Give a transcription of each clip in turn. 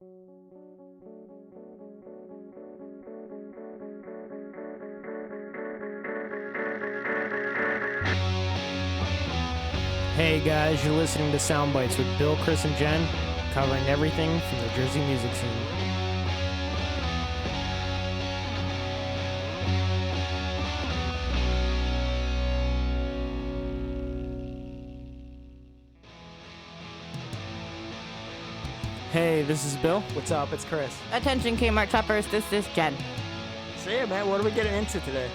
Hey guys, you're listening to SoundBytes with Bill, Chris, and Jen, covering everything from the Jersey music scene. Hey, this is Bill. What's up? It's Chris. Attention Kmart shoppers, this is Jen. So yeah, man, what are we getting into today?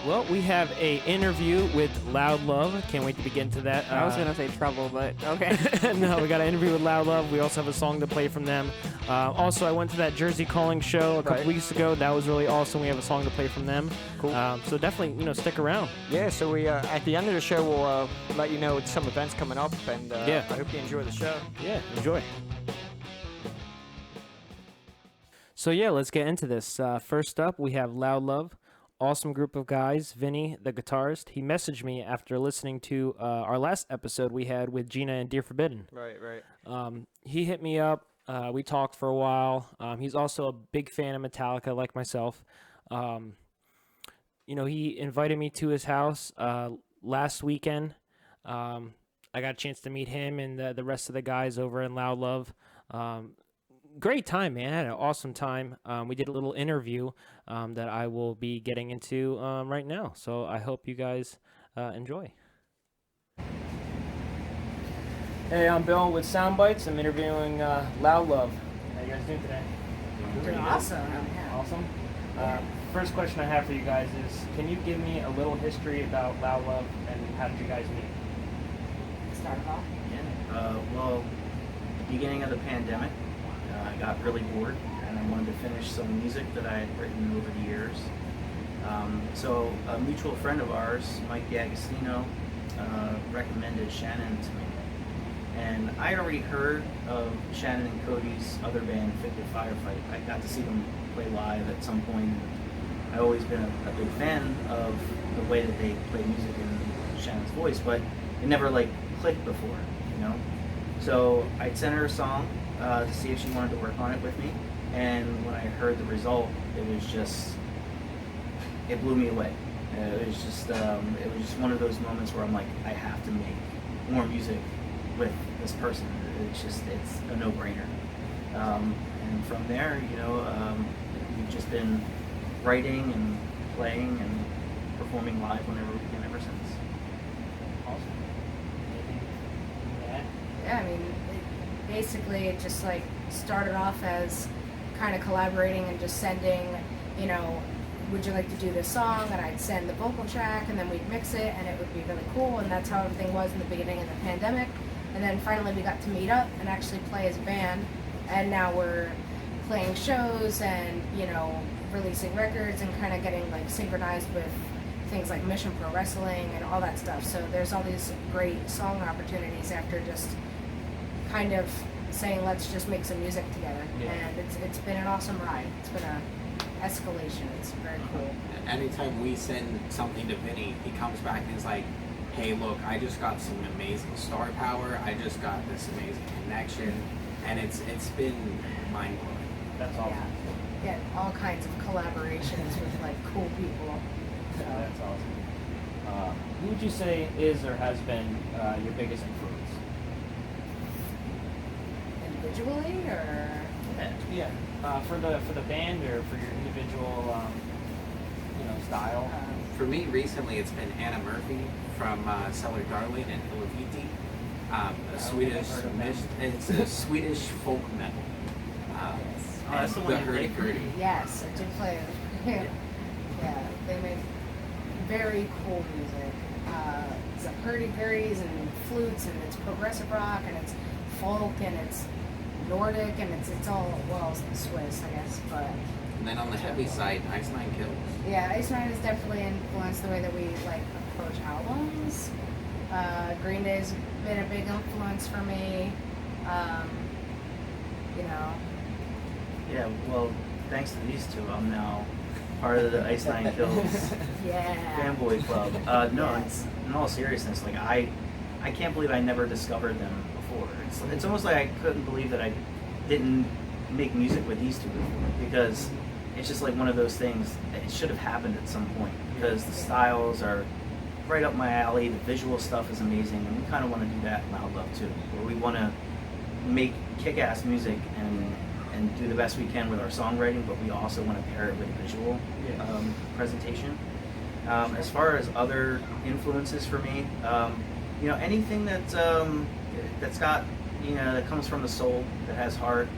Well, we have a interview with Loud Love. Can't wait to get into that. I was going to say Trouble, but okay. No, we got an interview with Loud Love. We also have a song to play from them. Also, I went to that Jersey Calling show a couple weeks ago. That was really awesome. We have a song to play from them. Cool. So definitely, stick around. Yeah, so we at the end of the show, we'll let you know some events coming up, and I hope you enjoy the show. Yeah, enjoy. So yeah, let's get into this. First up, we have Loud Love. Awesome group of guys. Vinny, the guitarist, he messaged me after listening to our last episode we had with Gina and Dear Forbidden. Right. He hit me up. We talked for a while. He's also a big fan of Metallica, like myself. He invited me to his house last weekend. I got a chance to meet him and the rest of the guys over in Loud Love. Great time, man. I had an awesome time. We did a little interview that I will be getting into right now. So I hope you guys enjoy. Hey, I'm Bill with SoundBytes. I'm interviewing Loud Love. How you guys doing today? Doing awesome. Awesome. First question I have for you guys is, can you give me a little history about Loud Love and how did you guys meet? Start it off. Well, beginning of the pandemic, I got really bored and I wanted to finish some music that I had written over the years. So a mutual friend of ours, Mike D'Agostino, recommended Shannon to me. And I had already heard of Shannon and Cody's other band, Fit the Firefight. I got to see them play live at some point. I've always been a big fan of the way that they play music in Shannon's voice, but it never clicked before, So I'd sent her a song to see if she wanted to work on it with me, and when I heard the result, it blew me away. It was just one of those moments where I'm like, I have to make more music with this person. It's a no-brainer. And from there, we've just been writing and playing and performing live whenever we can ever since. Awesome. Yeah, I mean, basically it just started off as kind of collaborating and just sending, would you like to do this song? And I'd send the vocal track and then we'd mix it and it would be really cool, and that's how everything was in the beginning of the pandemic. And then finally we got to meet up and actually play as a band, and now we're playing shows and, releasing records and kind of getting synchronized with things like Mission Pro Wrestling and all that stuff. So there's all these great song opportunities after just kind of saying, let's just make some music together. Yeah. And it's been an awesome ride. It's been a escalation. It's very cool. Anytime we send something to Vinny, he comes back and is like, hey, look, I just got some amazing star power. I just got this amazing connection. And it's been mind-blowing. That's awesome. Yeah, all kinds of collaborations with cool people. So. Yeah, that's awesome. Who would you say is or has been your biggest influence? Individually, or? Yeah. For the band or for your individual, style. For me, recently, it's been Anna Murphy from Cellar Darling and Iloviti. It's a Swedish folk metal. That's the one you played. Yes, I did play it. Yeah, they make very cool music. It's hurdy-gurdies and flutes, and it's progressive rock, and it's folk, and it's Nordic, and it's all, Swiss, I guess, but... And then on the heavy side, Ice Nine Kills. Yeah, Ice Nine has definitely influenced the way that we, approach albums. Green Day's been a big influence for me. Yeah, well, thanks to these two, I'm now part of the Ice Nine Kills fanboy club. Yes. In all seriousness, I can't believe I never discovered them before. It's almost like I couldn't believe that I didn't make music with these two before, because it's just like one of those things. It should have happened at some point, because the styles are right up my alley. The visual stuff is amazing, and we kind of want to do that in Loud Love too, where we want to make kick-ass music and do the best we can with our songwriting, but we also want to pair it with visual presentation. As far as other influences for me, anything that's got, that comes from the soul, that has heart.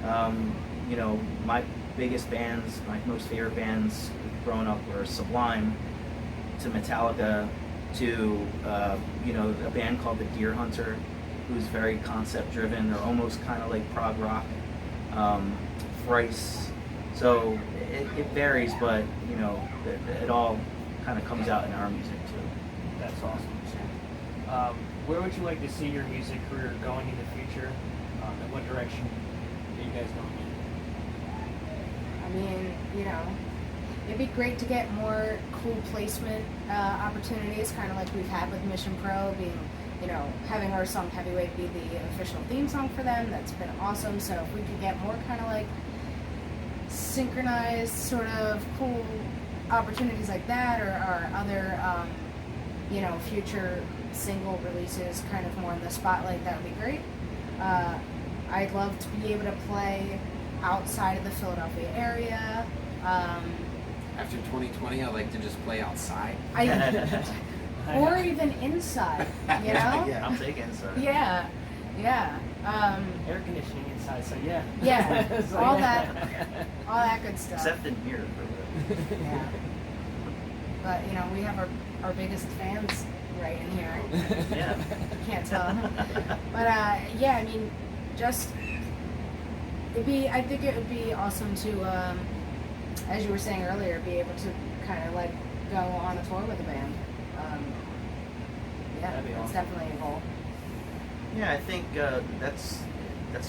My biggest bands, my most favorite bands growing up were Sublime, to Metallica, to a band called the Deer Hunter, who's very concept driven. They're almost kind of like prog rock. Thrice. So it varies, but it all kind of comes out in our music too. That's awesome. Where would you like to see your music career going in the future? In what direction are you guys going in? I mean, it'd be great to get more cool placement opportunities, kind of like we've had with Mission Pro, being, having our song Heavyweight be the official theme song for them. That's been awesome. So if we could get more kind of like synchronized sort of cool opportunities like that, or other, future single releases kind of more in the spotlight, that would be great. I'd love to be able to play outside of the Philadelphia area. After 2020, I like to just play outside. Or even inside, Yeah, I'll take inside. Yeah. Air conditioning inside, so yeah. Yeah, So, all yeah. that good stuff. Except in here. Yeah. But, we have our biggest fans right in here. Yeah. Can't tell. But, I mean, I think it would be awesome to, as you were saying earlier, be able to kind of like go on a tour with the band. That'd be That's awesome. definitely a goal. Yeah, I think that's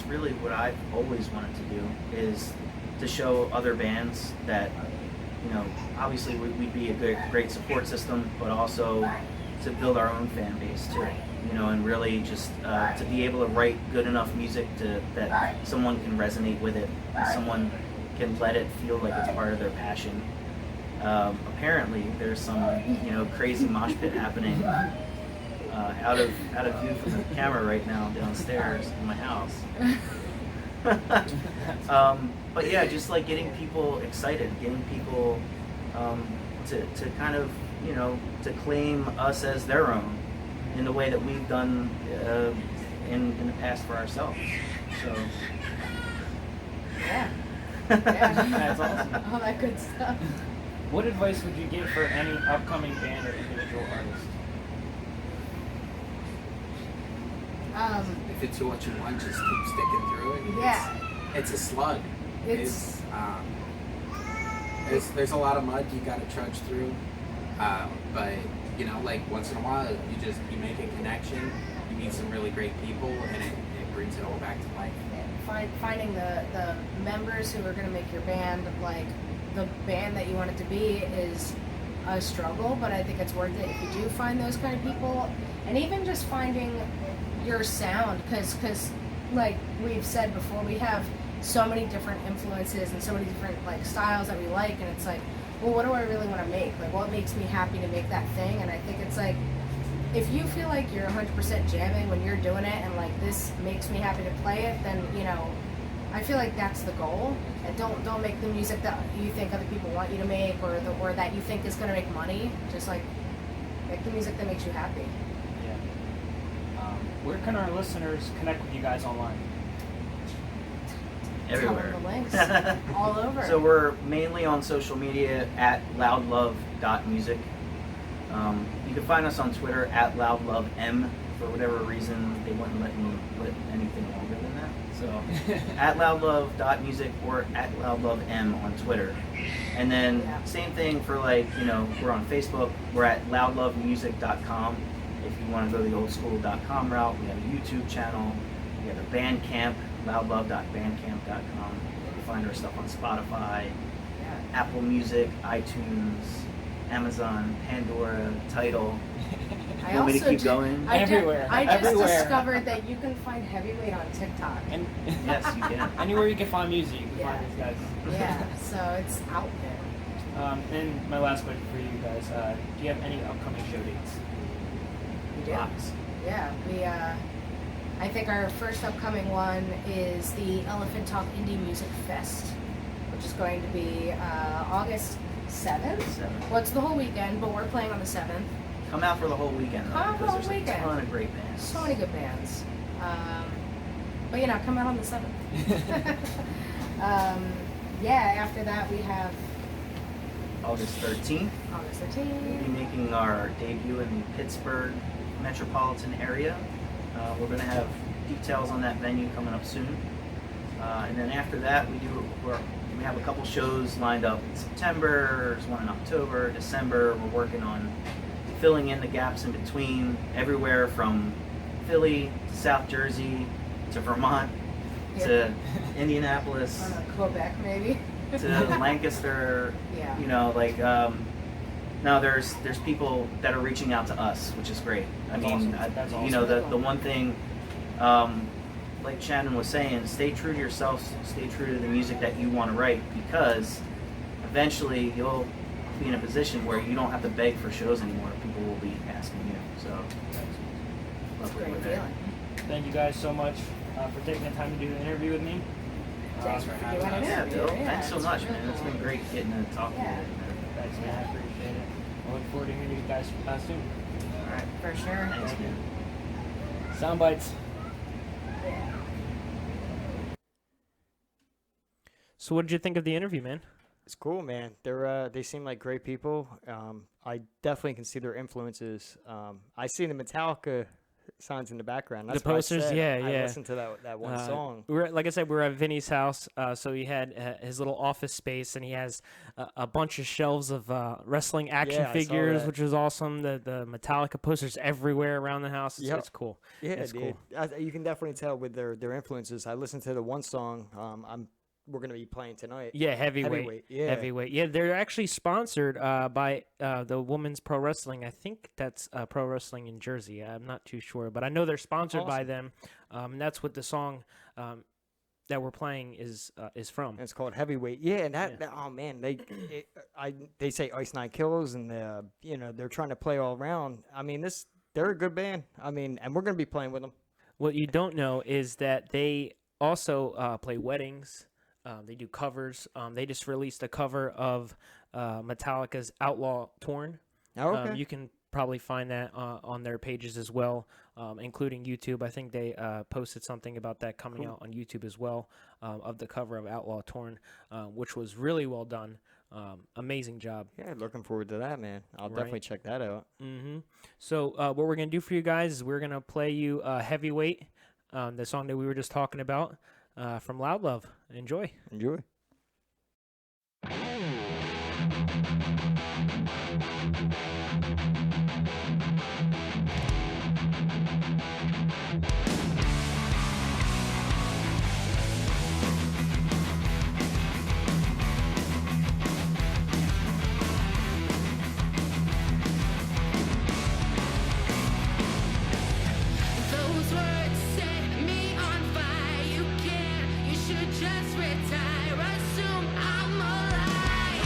really what I've always wanted to do, is to show other bands that, obviously we'd be a great support system, but also to build our own fan base too, and really just to be able to write good enough music that someone can resonate with it, and someone can let it feel like it's part of their passion. Apparently there's some, crazy mosh pit happening out of view from the camera right now downstairs in my house. But yeah, just like getting people excited, getting people to kind of, to claim us as their own in the way that we've done in the past for ourselves. So Yeah. That's awesome. All that good stuff. What advice would you give for any upcoming band or individual artist? If it's what you want, just keep sticking through it. Yeah. It's a slug. It's There's a lot of mud you got to trudge through, but like once in a while you make a connection, you meet some really great people, and it brings it all back to life. finding the members who are going to make your band like the band that you want it to be is a struggle, but I think it's worth it if you do find those kind of people, and even just finding your sound, because like we've said before, we have so many different influences and so many different like styles that we like, and it's like, well, what do I really want to make? Like, what makes me happy to make that thing? And I think it's like, if you feel like you're 100% jamming when you're doing it, and like this makes me happy to play it, then I feel like that's the goal. And don't make the music that you think other people want you to make, or that you think is going to make money. Just like make the music that makes you happy. Yeah. Where can our listeners connect with you guys online? Everywhere. Tell them the links. All over. So we're mainly on social media at loudlove.music. You can find us on Twitter at loudlovem. For whatever reason, they wouldn't let me put anything longer than that. So at loudlove.music or at loudlovem on Twitter. And then same thing for we're on Facebook. We're at loudlovemusic.com. If you want to go the old school.com route, we have a YouTube channel. We have a Bandcamp, loudlove.bandcamp.com. You can find our stuff on Spotify, Apple Music, iTunes, Amazon, Pandora, Tidal. I You want me to also keep going? Everywhere. I just Everywhere. discovered that you can find Heavyweight on TikTok. And Yes, you can. anywhere you can find music, you can Yeah. find these guys. Yeah, so it's out there. And my last question for you guys: do you have any upcoming show dates? We do. Lots. Yeah, I think our first upcoming one is the Elephant Talk Indie Music Fest, which is going to be August 7th. 7th. Well, it's the whole weekend, but we're playing on the 7th. Come out for the whole weekend, though, Come out for because the whole there's weekend. a ton of great bands. So many good bands. But you know, come out on the 7th. Yeah, after that we have August 13th, August we'll 13th. be making our debut in the Pittsburgh metropolitan area. We're going to have details on that venue coming up soon. And then after that, we have a couple shows lined up in September. There's one in October, December. We're working on filling in the gaps in between, everywhere from Philly to South Jersey to Vermont to Indianapolis Quebec, maybe. to Lancaster. Yeah. You know, like now there's people that are reaching out to us, which is great. That's I mean, awesome. That's you know, awesome. the one thing, like Shannon was saying, stay true to yourself, stay true to the music that you want to write, because eventually you'll be in a position where you don't have to beg for shows anymore. People will be asking you. So It's a great with that. feeling. Thank you guys so much for taking the time to do the interview with me. Thanks for having doing us. an Yeah, interview. Bill. Yeah, Thanks so it's much, really man. It's cool. been great getting to talk Yeah. to you. Thanks, man. I appreciate it. I look forward to hearing you guys soon. All right. For sure. Thanks, man. SoundBytes. So what did you think of the interview, man? It's cool, man. They seem like great people. I definitely can see their influences. I see the Metallica signs in the background. That's The what I posters, said. yeah, I yeah. listened to that one song. Like I said, we're at Vinny's house, so he had his little office space, and he has a bunch of shelves of wrestling action Yeah, I saw figures, that. which is awesome. The Metallica posters everywhere around the house. It's, Yep. it's cool. Yeah, it's dude. You can definitely tell with their influences. I listened to the one song. We're gonna be playing tonight. Yeah, heavyweight. Yeah. Heavyweight. Yeah, they're actually sponsored by the Women's Pro Wrestling. I think that's Pro Wrestling in Jersey. I'm not too sure, but I know they're sponsored by them. And that's what the song that we're playing is from. It's called Heavyweight. Yeah, and that oh man, they say Ice Nine Kills, and they're trying to play all around. I mean, they're a good band. I mean, and we're gonna be playing with them. What you don't know is that they also play weddings. They do covers. They just released a cover of Metallica's Outlaw Torn. Oh, okay. You can probably find that on their pages as well, including YouTube. I think they posted something about that coming out on YouTube as well, of the cover of Outlaw Torn, which was really well done. Amazing job. Yeah, looking forward to that, man. I'll definitely check that out. Mm-hmm. So what we're going to do for you guys is we're going to play you Heavyweight, the song that we were just talking about, from Loud Love. Enjoy. Enjoy. Those words set me on fire. You should just retire. Assume I'm alive.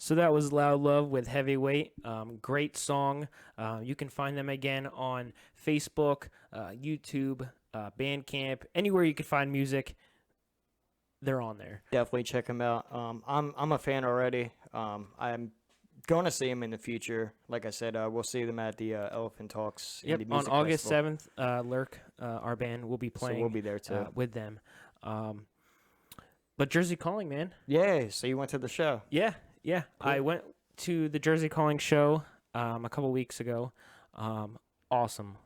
So that was Loud Love with Heavyweight. Great song. You can find them again on Facebook, YouTube, Bandcamp, anywhere you can find music. They're on there. Definitely check them out. I'm a fan already. I'm going to see them in the future. Like I said, we'll see them at the Elephant Talks. Yep, Indie on Music August Festival. 7th, Lurk, our band, will be playing. So we'll be there too. With them. But Jersey Calling, man. Yeah, so you went to the show. Yeah. Cool. I went to the Jersey Calling show a couple weeks ago. Awesome.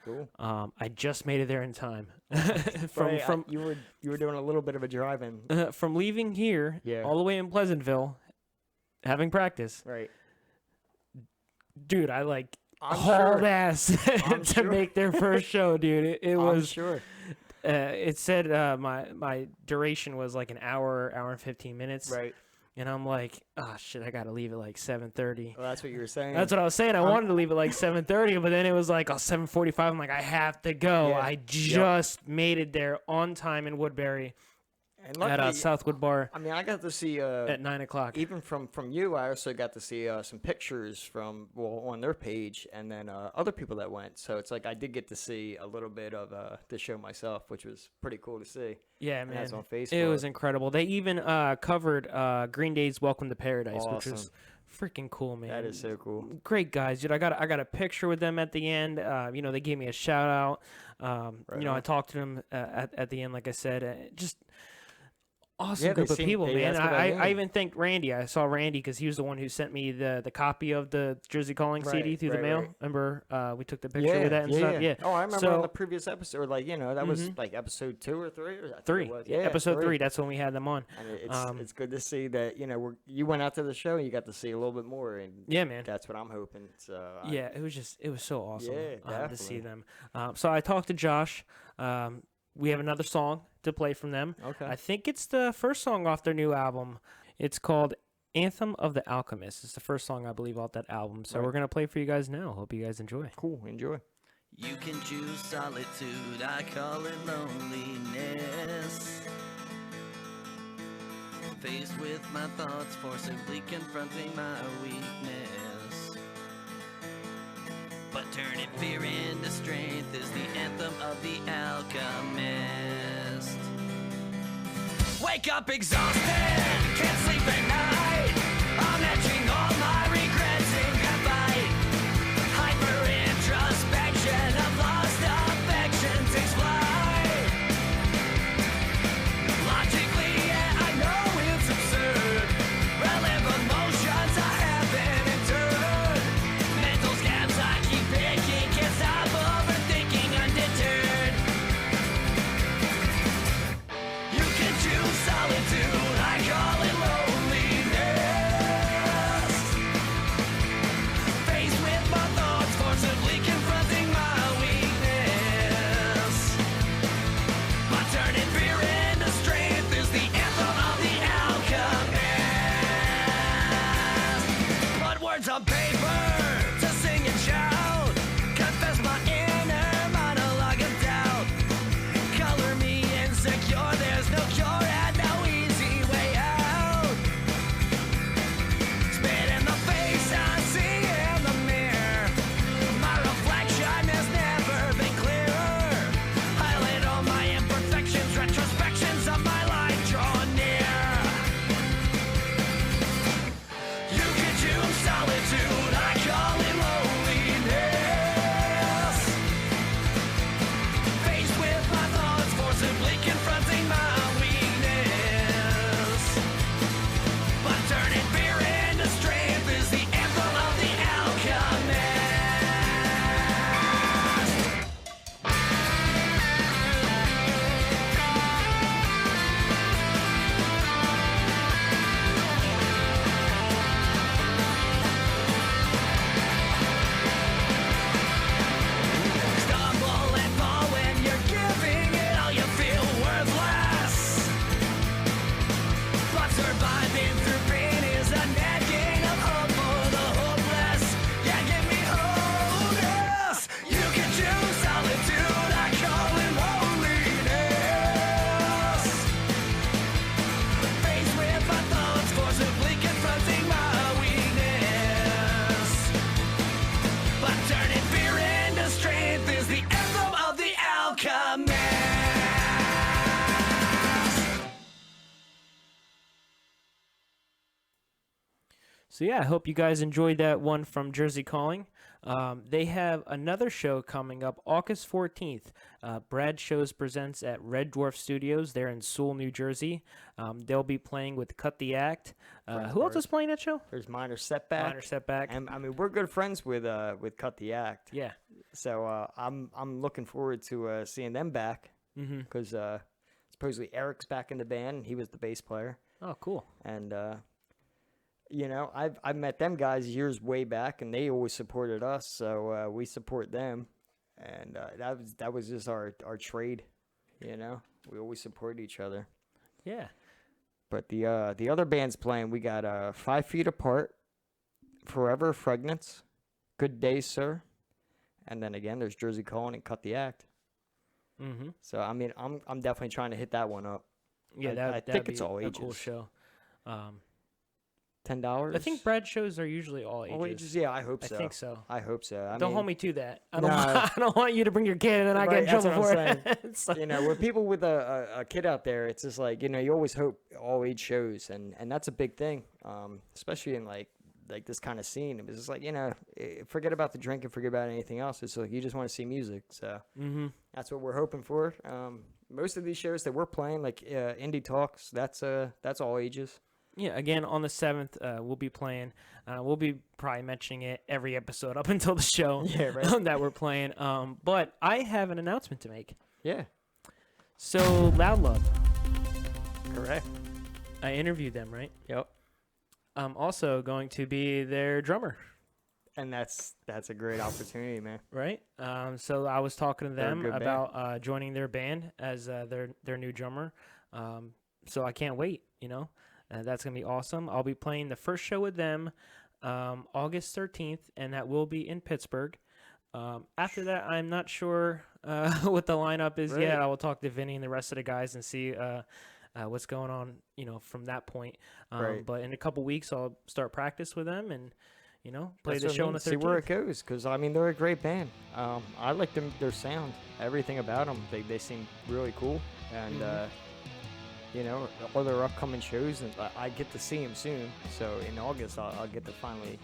Cool. I just made it there in time. Right, from you were doing a little bit of a drive-in. from leaving here Yeah. all the way in Pleasantville, having practice. Right. Dude, I like I'm hauled sure. ass I'm to sure. make their first show, dude. It I'm was sure. it said my duration was like an hour and 15 minutes. Right. And I'm like, oh shit, I gotta leave at like 7:30. Well, that's what you were saying. That's what I was saying. I wanted to leave at like 7:30, but then it was like 7:45. I'm like, I have to go. Yeah. I just made it there on time in Woodbury and at luckily, Southwood Bar I mean, I got to see at 9:00. even from you. I also got to see some pictures from on their page, and then other people that went. So it's like I did get to see a little bit of the show myself, which was pretty cool to see. Yeah, And man, that's on Facebook. it was incredible. They even covered Green Day's "Welcome to Paradise," which was Awesome. freaking cool, man. That is so cool. Great guys, dude. I got a picture with them at the end. They gave me a shout out. Right I on. talked to them at the end, like I said. Just awesome Yeah, they group of seem- people, they- man. that's what I I mean. even thanked Randy. I saw Randy because he was the one who sent me the copy of the Jersey Calling CD Right, through the right, mail. right. Remember, we took the picture with that and stuff. Yeah. Oh, I remember So- on the previous episode, that was Mhm. like episode 2 or 3. Or I think it 3. was. Yeah, episode 3. That's when we had them on. And it's good to see that you went out to the show and you got to see a little bit more, and Yeah, man. that's what I'm hoping. So Yeah, it was so awesome Yeah, to see definitely. them. So I talked to Josh. We have another song to play from them. Okay. I think it's the first song off their new album. It's called Anthem of the Alchemist. It's the first song, I believe, off that album. So Right. we're going to play for you guys now. Hope you guys enjoy. Cool, enjoy. You can choose solitude, I call it loneliness. Faced with my thoughts, forcibly confronting my weakness. But turning fear into strength is the anthem of the alchemist. Wake up exhausted, can't sleep at night. I'm etching all my regrets in graphite. Hyper introspection of lost affection takes flight. Logically, yeah, I know it's absurd. Relive emotions I haven't endured. Mental scabs I keep picking, can't stop overthinking undeterred. You can choose solitude, I call it loneliness. Faced with my thoughts, forcibly confronting my weakness. My turning fear into strength is the anthem of the alchemist. Put words on paper to sing and shout. Confess my inner monologue of doubt. Color me insecure, there's no cure and no easy way out. Spit in the face I see in the mirror. My reflection has never been clearer. Highlight all my imperfections, retrospections of my life draw near. You can choose solitude, I call it loneliness. Faced with my thoughts, forcibly confronting my weakness. But turning fear into strength is the anthem of the alchemist. Stumble and fall when you're giving it all, you feel worthless. But surviving through pain is a net gain of hope for the hopeless. Yeah, give me wholeness. You can choose solitude, I call it loneliness. Faced with my thoughts, forcibly confronting my So yeah, I hope you guys enjoyed that one from Jersey Calling. They have another show coming up August 14th. Brad Shows presents at Red Dwarf Studios. They're in Sewell, New Jersey. They'll be playing with Cut the Act. Who else is playing that show? There's Minor Setback. Minor Setback. And I mean, we're good friends with Cut the Act. Yeah. So I'm looking forward to seeing them back because supposedly Eric's back in the band. And he was the bass player. Oh, cool. And you know, I've met them guys years way back, and they always supported us. So we support them, and that was just our trade. You know, we always support each other. Yeah. But the other bands playing, we got 5 Feet Apart, Forever Fragrance, Good Day, Sir, and then again there's Jersey Calling and Cut the Act. Mm-hmm. So I mean, I'm definitely trying to hit that one up. Yeah, I think it's all ages. A cool show. $10. I think Brad shows are usually all ages. All ages, yeah. I hope so. I think so. I hope so. I Don't mean, hold me to that. I No. don't want you to bring your kid and then I get in Right, that's trouble what for I'm it. It's like- You know, with people with a kid out there, it's just like, you know, you always hope all age shows, and that's a big thing, especially in like this kind of scene. It was just like, you know, forget about the drink and forget about anything else. It's like you just want to see music, so that's what we're hoping for. Most of these shows that we're playing, like Indie Talks, that's all ages. Yeah, again, on the 7th, we'll be playing. We'll be probably mentioning it every episode up until the show that we're playing. But I have an announcement to make. Yeah, So, Loud Love, correct. I interviewed them, right? Yep. I'm also going to be their drummer, And that's a great opportunity, man. right? So I was talking to They're a them good band. about joining their band as their new drummer. So I can't wait, you know. That's going to be awesome. I'll be playing the first show with them August 13th, and that will be in Pittsburgh. After that, I'm not sure what the lineup is Right. yet. I will talk to Vinny and the rest of the guys and see what's going on, you know, from that point. Right. But in a couple weeks, I'll start practice with them and, you know, play That's the what I show on mean, the see 13th. where it goes, because I mean they're a great band. I like their sound, everything about them. They seem really cool, and you know, all their upcoming shows, and I get to see them soon. So in August, I'll get to finally,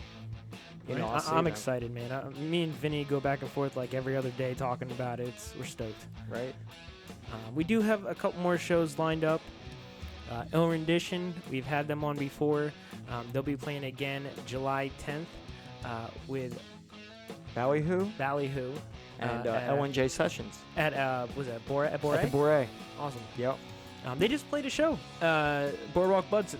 you know, I'll see I'm them, excited, man. Me and Vinny go back and forth like every other day talking about it. We're stoked. right? We do have a couple more shows lined up. Ill Rendition, we've had them on before. They'll be playing again July 10th with Ballyhoo Ballyhoo and L&J Sessions at was it Bore at Bore? at the Bourret. Awesome. Yep. They just played a show, Boardwalk Buds,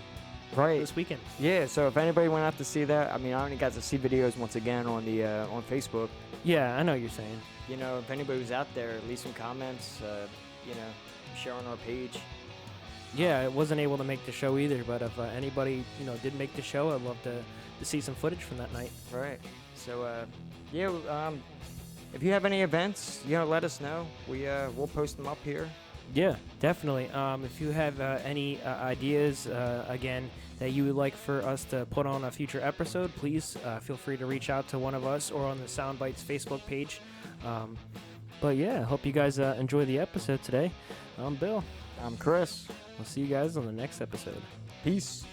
Right. this weekend. Yeah. So if anybody went out to see that, I mean, I only got to see videos once again on the on Facebook. Yeah, I know what you're saying. You know, if anybody was out there, leave some comments. You know, share on our page. Yeah, I wasn't able to make the show either, but if anybody, you know, did make the show, I'd love to see some footage from that night. Right. So, yeah, if you have any events, you know, let us know. We'll post them up here. Yeah, definitely. If you have any ideas, again, that you would like for us to put on a future episode, please feel free to reach out to one of us or on the SoundBytes Facebook page. But yeah, I hope you guys enjoy the episode today. I'm Bill. I'm Chris. We'll see you guys on the next episode. Peace.